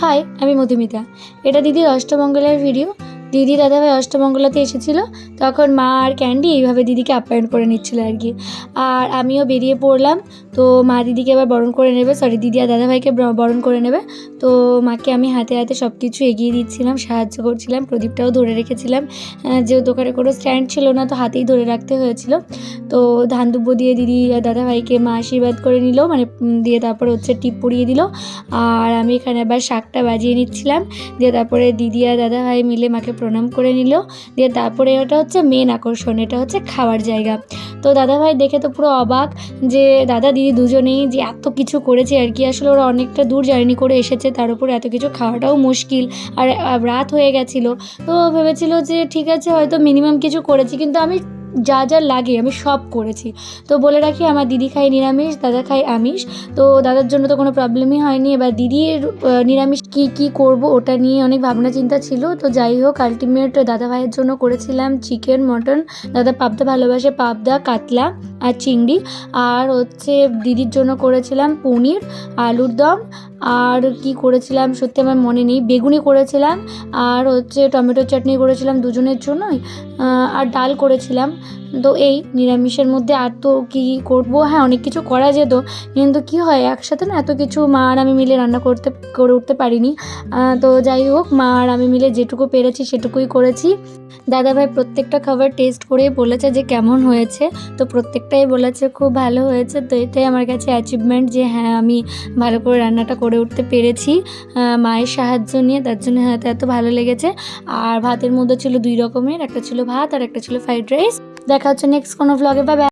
High, আমি মধুমিতা। এটা দিদির অষ্টমঙ্গলার ভিডিও। দিদি দাদাভাই অষ্টমঙ্গলাতে এসেছিলো, তখন মা আর ক্যান্ডি এইভাবে দিদিকে আপ্যায়ন করে নিচ্ছিলো আর কি। আর আমিও বেরিয়ে পড়লাম। তো মা দিদিকে এবার বরণ করে নেবে, দিদি আর দাদাভাইকে বরণ করে নেবে। তো মাকে আমি হাতে হাতে সব কিছু এগিয়ে দিচ্ছিলাম, সাহায্য করছিলাম, প্রদীপটাও ধরে রেখেছিলাম। যেহেতু ওখানে কোনো স্ট্যান্ড ছিল না, তো হাতেই ধরে রাখতে হয়েছিল। তো ধান দুব্বো দিয়ে দিদি আর দাদাভাইকে মা আশীর্বাদ করে নিল, মানে দিয়ে তারপরে হচ্ছে টিপ পরিয়ে দিল। আর আমি এখানে আবার শাকটা বাজিয়ে নিচ্ছিলাম। দিয়ে তারপরে দিদি আর দাদাভাই মিলে মাকে প্রণাম করে নিল। দিয়ে তারপরে ওটা হচ্ছে মেন আকর্ষণ, এটা হচ্ছে খাওয়ার জায়গা। তো দাদাভাই দেখে তো পুরো অবাক যে দাদা দিদি দুজনেই যে এত কিছু করেছে আর কি। আসলে ওরা অনেকটা দূর জার্নি করে এসেছে, তার উপরে এত কিছু খাওয়াটাও মুশকিল, আর রাত হয়ে গেছিলো। তো ভেবেছিল যে ঠিক আছে হয়তো মিনিমাম কিছু করেছি, কিন্তু আমি যা যা লাগে আমি সব করেছি। তো বলে রাখি, আমার দিদি খায় নিরামিষ, দাদা খায় আমিষ। তো দাদার জন্য তো কোনো প্রবলেমই হয়নি। এবার দিদির নিরামিষ কি করব ওটা নিয়ে অনেক ভাবনা চিন্তা ছিল। তো যাই হোক, আলটিমেট দাদা ভাইয়ের জন্য করেছিলাম চিকেন, মটন। দাদা পাবদা ভালোবাসে, পাবদা, কাতলা আর চিংড়ি। আর হচ্ছে দিদির জন্য করেছিলাম পনির, আলুর দম। আর কি করেছিলাম সত্যি আমার মনে নেই, বেগুনি করেছিলাম। আর হচ্ছে টমেটো চাটনি করেছিলাম দুজনের জন্যই। আর ডাল করেছিলাম। তো এই নিরামিষের মধ্যে আর তো কী করবো, হ্যাঁ অনেক কিছু করা যেত, কিন্তু কি হয় একসাথে না এত কিছু মা আর আমি মিলে রান্না করে উঠতে পারিনি। তো যাই হোক, মা আর আমি মিলে যেটুকু পেরেছি সেটুকুই করেছি। দাদাভাই প্রত্যেকটা খাবার টেস্ট করেই বলেছে যে কেমন হয়েছে। তো প্রত্যেকটাই বলেছে খুব ভালো হয়েছে। তো এটাই আমার কাছে অ্যাচিভমেন্ট যে হ্যাঁ আমি ভালো করে রান্নাটা করে উঠতে পেরেছি মায়ের সাহায্য নিয়ে, তার জন্য হয়তো এত ভালো লেগেছে। আর ভাতের মধ্যে ছিল 2 রকমের, একটা ছিল ভাত আর একটা ছিল ফ্রাইড রাইস। দেখা হচ্ছে নেক্সট কোনো ভ্লগে। Bye bye.